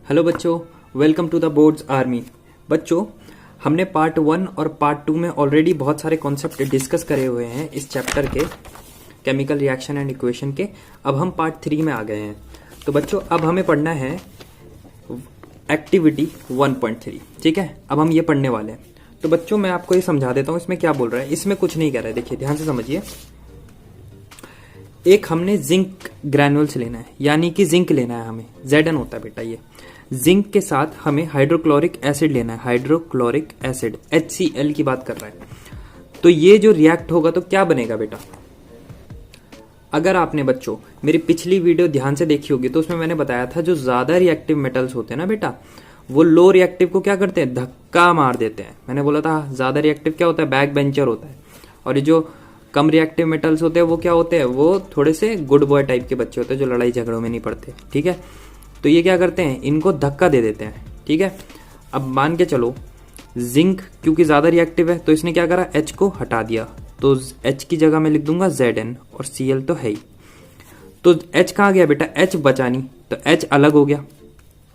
Hello बच्चों, welcome to the boards army. बच्चों, हमने पार्ट 1 और पार्ट 2 में ऑलरेडी बहुत सारे कॉन्सेप्ट डिस्कस करे हुए हैं इस चैप्टर के, केमिकल रिएक्शन एंड इक्वेशन के। अब हम पार्ट 3 में आ गए हैं। तो बच्चों, अब हमें पढ़ना है एक्टिविटी 1.3। ठीक है, अब हम ये पढ़ने वाले हैं। तो बच्चों, मैं आपको ये समझा देता हूँ इसमें क्या बोल रहा है। इसमें कुछ नहीं कह रहा है, देखिए ध्यान से समझिए। एक हमने जिंक ग्रैन्युल्स लेना है, यानी कि जिंक लेना है हमें, Zn होता है बेटा ये। जिंक के साथ हमें हाइड्रोक्लोरिक एसिड लेना है, हाइड्रोक्लोरिक एसिड HCl की बात कर रहा है। तो ये जो रिएक्ट होगा तो क्या बनेगा बेटा। अगर आपने बच्चों मेरी पिछली वीडियो ध्यान से देखी होगी तो उसमें मैंने बताया था जो ज्यादा रिएक्टिव मेटल्स होते हैं ना बेटा, वो लो रिएक्टिव को क्या करते हैं, धक्का मार देते हैं। मैंने बोला था ज्यादा रिएक्टिव क्या होता है, बैक बेंचर होता है। और ये जो कम रिएक्टिव मेटल्स होते हैं वो क्या होते हैं, वो थोड़े से गुड बॉय टाइप के बच्चे होते हैं जो लड़ाई झगड़ों में नहीं पड़ते। ठीक है, तो ये क्या करते हैं, इनको धक्का दे देते हैं। ठीक है, अब मान के चलो जिंक क्योंकि ज्यादा रिएक्टिव है तो इसने क्या करा, H को हटा दिया। तो H की जगह मैं लिख दूंगा Zn, और Cl तो है ही। तो H कहाँ गया बेटा, H बचा नहीं, तो H अलग हो गया।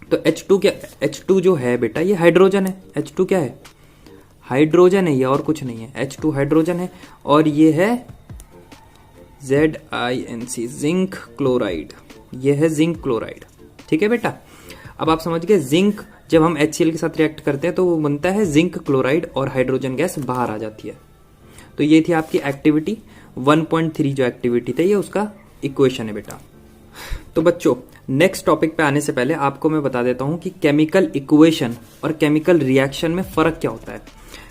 तो H2 क्या, H2 जो है बेटा ये हाइड्रोजन है। H2 क्या है, हाइड्रोजन है, ये और कुछ नहीं है। H2 हाइड्रोजन है और ये है ZINC, जिंक क्लोराइड। ये है जिंक क्लोराइड। ठीक है बेटा, अब आप समझ गए। जिंक जब हम HCl के साथ रिएक्ट करते हैं तो वो बनता है जिंक क्लोराइड और हाइड्रोजन गैस बाहर आ जाती है। तो ये थी आपकी एक्टिविटी 1.3 जो एक्टिविटी थी, ये उसका इक्वेशन है बेटा। तो बच्चों, नेक्स्ट टॉपिक पे आने से पहले आपको मैं बता देता हूं कि केमिकल इक्वेशन और केमिकल रिएक्शन में फर्क क्या होता है।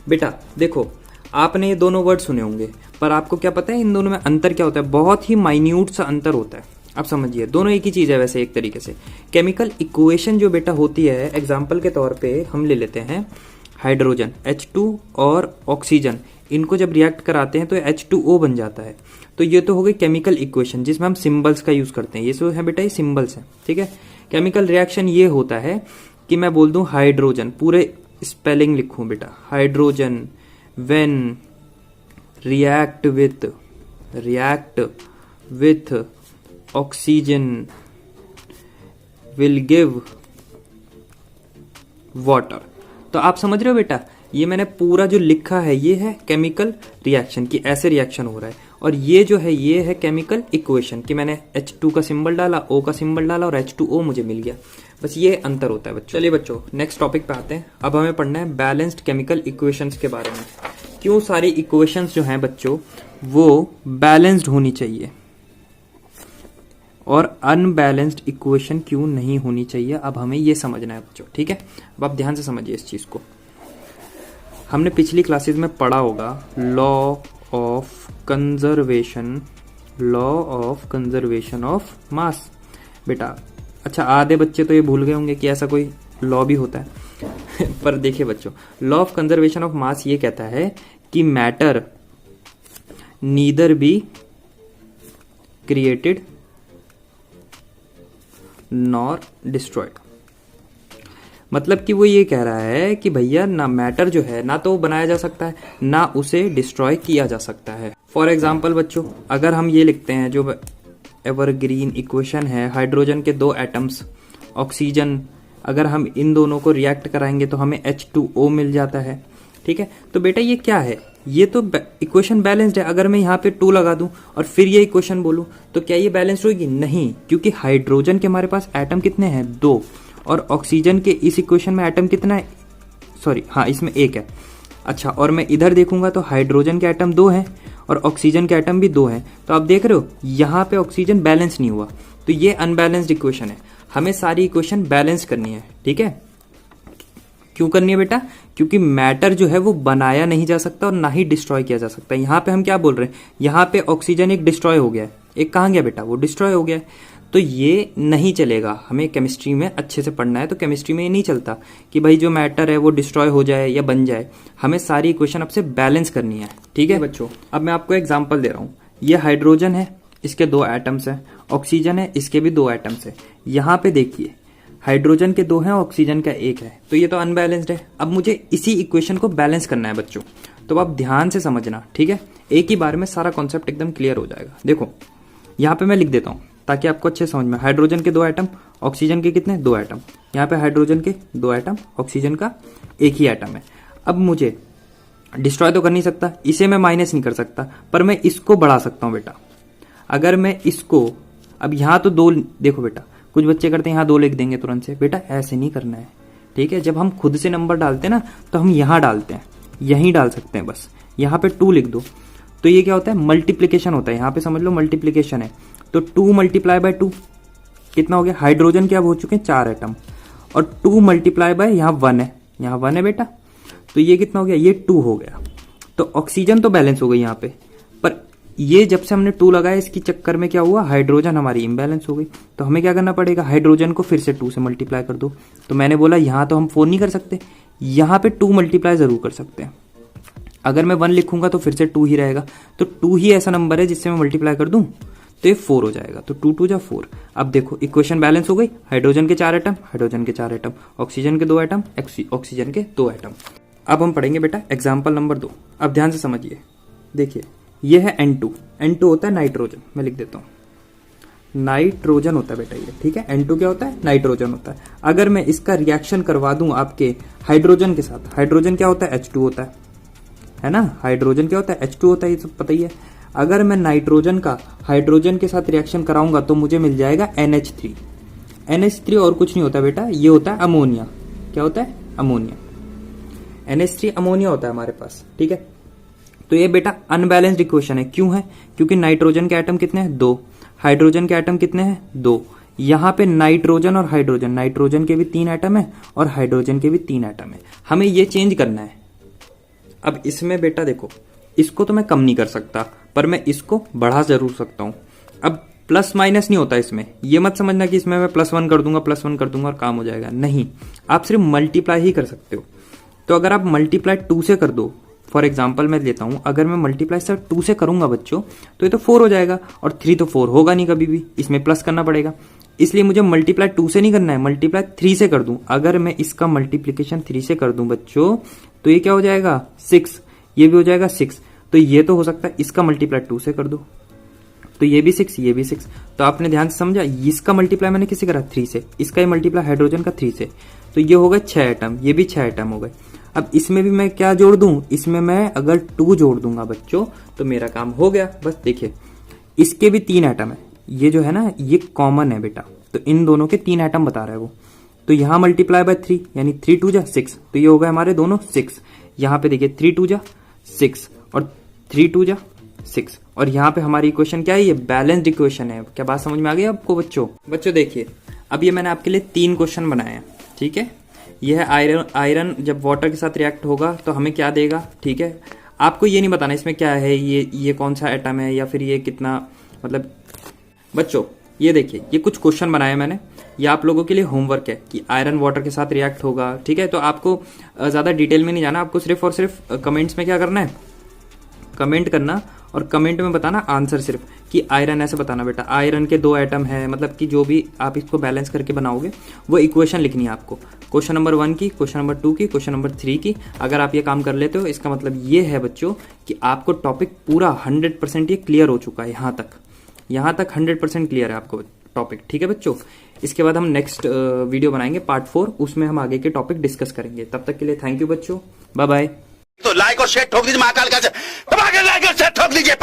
बेटा देखो, आपने ये दोनों वर्ड सुने होंगे, पर आपको क्या पता है इन दोनों में अंतर क्या होता है। बहुत ही माइन्यूट सा अंतर होता है। आप समझिए, दोनों एक ही चीज है वैसे एक तरीके से। केमिकल इक्वेशन जो बेटा होती है, एग्जाम्पल के तौर पे हम ले लेते हैं हाइड्रोजन H2 और ऑक्सीजन, इनको जब रिएक्ट कराते हैं तो H2O बन जाता है। तो ये तो हो गई केमिकल इक्वेशन जिसमें हम सिंबल्स का यूज करते हैं। ये जो है बेटा ये सिंबल्स है। ठीक है, केमिकल रिएक्शन ये होता है कि मैं बोल दूं हाइड्रोजन, पूरे स्पेलिंग लिखूं बेटा, hydrogen when react with oxygen will give water. तो आप समझ रहे हो बेटा, ये मैंने पूरा जो लिखा है ये है केमिकल रिएक्शन की, ऐसे रिएक्शन हो रहा है। और ये जो है ये है केमिकल इक्वेशन कि मैंने H2 का सिंबल डाला, O का सिंबल डाला और H2O मुझे मिल गया। बस ये अंतर होता है बच्चों। चलिए बच्चों, नेक्स्ट टॉपिक पे आते हैं। अब हमें पढ़ना है बैलेंस्ड केमिकल इक्वेशंस के बारे में। क्यों सारी इक्वेशंस जो हैं बच्चों वो बैलेंस्ड होनी चाहिए और अनबैलेंस्ड इक्वेशन क्यों नहीं होनी चाहिए, अब हमें ये समझना है बच्चों। ठीक है, अब आप ध्यान से समझिए इस चीज को। हमने पिछली क्लासेस में पढ़ा होगा law of conservation of mass बेटा। अच्छा, आधे बच्चे तो ये भूल गए होंगे कि ऐसा कोई लॉ भी होता है पर देखिए बच्चों, law of conservation of mass ये कहता है कि matter neither be created nor destroyed. मतलब कि वो ये कह रहा है कि भैया ना मैटर जो है ना तो वो बनाया जा सकता है ना उसे डिस्ट्रॉय किया जा सकता है। फॉर एग्जाम्पल बच्चों, अगर हम ये लिखते हैं जो एवरग्रीन इक्वेशन है, हाइड्रोजन के 2 एटम्स, ऑक्सीजन, अगर हम इन दोनों को रिएक्ट कराएंगे तो हमें H2O मिल जाता है। ठीक है, तो बेटा ये क्या है, ये तो इक्वेशन बैलेंस्ड है। अगर मैं यहाँ पे 2 लगा दूं और फिर ये इक्वेशन बोलूं तो क्या ये बैलेंस्ड होगी, नहीं, क्योंकि हाइड्रोजन के हमारे पास एटम कितने हैं, 2, और ऑक्सीजन के इस इक्वेशन में एटम कितना है, सॉरी हाँ इसमें 1 है। अच्छा, और मैं इधर देखूंगा तो हाइड्रोजन के एटम 2 हैं और ऑक्सीजन के एटम भी 2 हैं। तो आप देख रहे हो यहाँ पे ऑक्सीजन बैलेंस नहीं हुआ, तो ये अनबैलेंस्ड इक्वेशन है। हमें सारी इक्वेशन बैलेंस करनी है। ठीक है, क्यों करनी है बेटा, क्योंकि मैटर जो है वो बनाया नहीं जा सकता और ना ही डिस्ट्रॉय किया जा सकता। यहाँ पे हम क्या बोल रहे हैं, यहाँ पे ऑक्सीजन एक डिस्ट्रॉय हो गया है, एक कहाँ गया बेटा, वो डिस्ट्रॉय हो गया है। तो ये नहीं चलेगा। हमें केमिस्ट्री में अच्छे से पढ़ना है, तो केमिस्ट्री में ये नहीं चलता कि भाई जो मैटर है वो डिस्ट्रॉय हो जाए या बन जाए। हमें सारी इक्वेशन अब से बैलेंस करनी है। ठीक है बच्चों, अब मैं आपको एग्जांपल दे रहा हूँ। ये हाइड्रोजन है, इसके 2 एटम्स हैं, ऑक्सीजन है, इसके भी 2 एटम्स है। यहाँ पे देखिए हाइड्रोजन के 2 हैं, ऑक्सीजन का 1 है, तो ये तो अनबैलेंस्ड है। अब मुझे इसी इक्वेशन को बैलेंस करना है बच्चों, तो आप ध्यान से समझना। ठीक है, एक ही बार में सारा कॉन्सेप्ट एकदम क्लियर हो जाएगा। देखो यहाँ पे मैं लिख देता हूँ ताकि आपको अच्छे समझ में। हाइड्रोजन के 2 एटम, ऑक्सीजन के कितने, 2 एटम। यहाँ पे हाइड्रोजन के 2 एटम, ऑक्सीजन का एक ही एटम है। अब मुझे डिस्ट्रॉय तो कर नहीं सकता, इसे मैं माइनस नहीं कर सकता, पर मैं इसको बढ़ा सकता हूं बेटा। अगर मैं इसको, अब यहां तो 2, देखो बेटा कुछ बच्चे करते हैं यहां 2 लिख देंगे तुरंत से, बेटा ऐसे नहीं करना है, ठीक है। जब हम खुद से नंबर डालते हैं ना तो हम यहां डालते हैं, यहीं डाल सकते हैं बस। यहां पे 2 लिख दो तो ये क्या होता है, मल्टीप्लीकेशन होता है। यहां पे समझ लो मल्टीप्लीकेशन है, तो 2 मल्टीप्लाई बाय 2 कितना हो गया, हाइड्रोजन के अब हो चुके हैं 4 एटम, और 2 मल्टीप्लाई बाय यहाँ 1 है, यहाँ 1 है बेटा, तो ये कितना हो गया, ये 2 हो गया। तो ऑक्सीजन तो बैलेंस हो गई यहाँ पे, पर ये जब से हमने 2 लगाया इसकी चक्कर में क्या हुआ, हाइड्रोजन हमारी इम्बैलेंस हो गई। तो हमें क्या करना पड़ेगा, हाइड्रोजन को फिर से 2 से मल्टीप्लाई कर दो। तो मैंने बोला यहाँ तो हम 4 नहीं कर सकते, यहाँ पे 2 मल्टीप्लाई जरूर कर सकते हैं। अगर मैं 1 लिखूंगा तो फिर से 2 ही रहेगा, तो 2 ही ऐसा नंबर है जिससे मैं मल्टीप्लाई कर दूं तो ये 4 हो जाएगा। तो 2 2 जा 4। अब देखो इक्वेशन बैलेंस हो गई, हाइड्रोजन के 4 एटम, हाइड्रोजन के 4 एटम, ऑक्सीजन के 2 एटम, ऑक्सीजन के 2 एटम। अब हम पढ़ेंगे बेटा एग्जाम्पल नंबर 2। अब ध्यान से समझिए, देखिए ये है N2, N2 होता है नाइट्रोजन, मैं लिख देता हूं नाइट्रोजन होता है बेटा ये, ठीक है। N2 क्या होता है, नाइट्रोजन होता है। अगर मैं इसका रिएक्शन करवा दूं आपके हाइड्रोजन के साथ, हाइड्रोजन क्या होता है, H2 होता है ना, हाइड्रोजन क्या होता है, H2 होता है, ये सब पता ही है। अगर मैं नाइट्रोजन का हाइड्रोजन के साथ रिएक्शन कराऊंगा तो मुझे मिल जाएगा NH3। NH3 और कुछ नहीं होता बेटा, ये होता है अमोनिया। क्या होता है, अमोनिया। NH3 अमोनिया होता है हमारे पास, ठीक है। तो ये बेटा अनबैलेंस्ड इक्वेशन है, क्यों है, क्योंकि नाइट्रोजन के एटम कितने हैं, 2, हाइड्रोजन के एटम कितने हैं, 2। यहाँ पे नाइट्रोजन और हाइड्रोजन, नाइट्रोजन के भी 3 एटम है और हाइड्रोजन के भी 3 एटम है। हमें ये चेंज करना है। अब इसमें बेटा देखो, इसको तो मैं कम नहीं कर सकता, पर मैं इसको बढ़ा जरूर सकता हूं। अब प्लस माइनस नहीं होता इसमें, ये मत समझना कि इसमें मैं +1 कर दूंगा, +1 कर दूंगा और काम हो जाएगा, नहीं। आप सिर्फ मल्टीप्लाई ही कर सकते हो। तो अगर आप मल्टीप्लाई 2 से कर दो, फॉर एग्जाम्पल मैं लेता हूं, अगर मैं मल्टीप्लाई सिर्फ 2 से करूंगा बच्चों तो ये तो 4 हो जाएगा, और 3 तो 4 होगा नहीं कभी भी, इसमें प्लस करना पड़ेगा। इसलिए मुझे मल्टीप्लाई 2 से नहीं करना है, मल्टीप्लाई 3 से कर दूं। अगर मैं इसका मल्टीप्लीकेशन 3 से कर दूं बच्चों तो ये क्या हो जाएगा, 6, ये भी हो जाएगा 6। तो ये तो हो सकता है इसका मल्टीप्लाई 2 से कर दो, तो ये भी 6, ये भी 6। तो आपने ध्यान से समझा, इसका मल्टीप्लाई मैंने किससे करा, 3 से, इसका ही मल्टीप्लाई हाइड्रोजन का 3 से, तो ये हो गए 6 एटम, ये भी 6 एटम हो गए। अब इसमें भी मैं क्या जोड़ दूं, इसमें मैं अगर 2 जोड़ दूंगा बच्चों तो मेरा काम हो गया। बस देखिए इसके भी 3 एटम है, ये जो है ना ये कॉमन है बेटा, तो इन दोनों के 3 एटम बता रहा है वो। तो यहां मल्टीप्लाई बाय 3 यानी 3 2 जा 6, तो ये हो गए हमारे दोनों 6। यहाँ पे देखिए 3 2 जा 6 और 3 2 जा 6, और यहाँ पे हमारी इक्वेशन क्या है, ये बैलेंस्ड इक्वेशन है। क्या बात समझ में आ गई आपको बच्चों? बच्चों देखिए अब ये मैंने आपके लिए 3 क्वेश्चन बनाए हैं, ठीक है। ये है आयरन जब वाटर के साथ रिएक्ट होगा तो हमें क्या देगा, ठीक है। आपको ये नहीं बताना इसमें क्या है, ये कौन सा एटम है या फिर ये कितना, मतलब बच्चों ये देखिए ये कुछ क्वेश्चन बनाए मैंने, ये आप लोगों के लिए होमवर्क है कि आयरन वाटर के साथ रिएक्ट होगा, ठीक है। तो आपको ज्यादा डिटेल में नहीं जाना, आपको सिर्फ और सिर्फ कमेंट्स में क्या करना है, कमेंट करना और कमेंट में बताना आंसर सिर्फ कि आयरन, ऐसे बताना बेटा आयरन के 2 एटम है, मतलब कि जो भी आप इसको बैलेंस करके बनाओगे वो इक्वेशन लिखनी है आपको, क्वेश्चन नंबर 1 की, क्वेश्चन नंबर 2 की, क्वेश्चन नंबर 3 की। अगर आप ये काम कर लेते हो इसका मतलब ये है बच्चों कि आपको टॉपिक पूरा 100% ये क्लियर हो चुका है। यहाँ तक 100% क्लियर है आपको टॉपिक, ठीक है बच्चों। इसके बाद हम नेक्स्ट वीडियो बनाएंगे पार्ट 4, उसमें हम आगे के टॉपिक डिस्कस करेंगे। तब तक के लिए थैंक यू बच्चों, बाय बाय। तो लाइक और शेयर ठोक दीजिए, महाकाल का दबा के लाइक और शेयर ठोक दीजिए।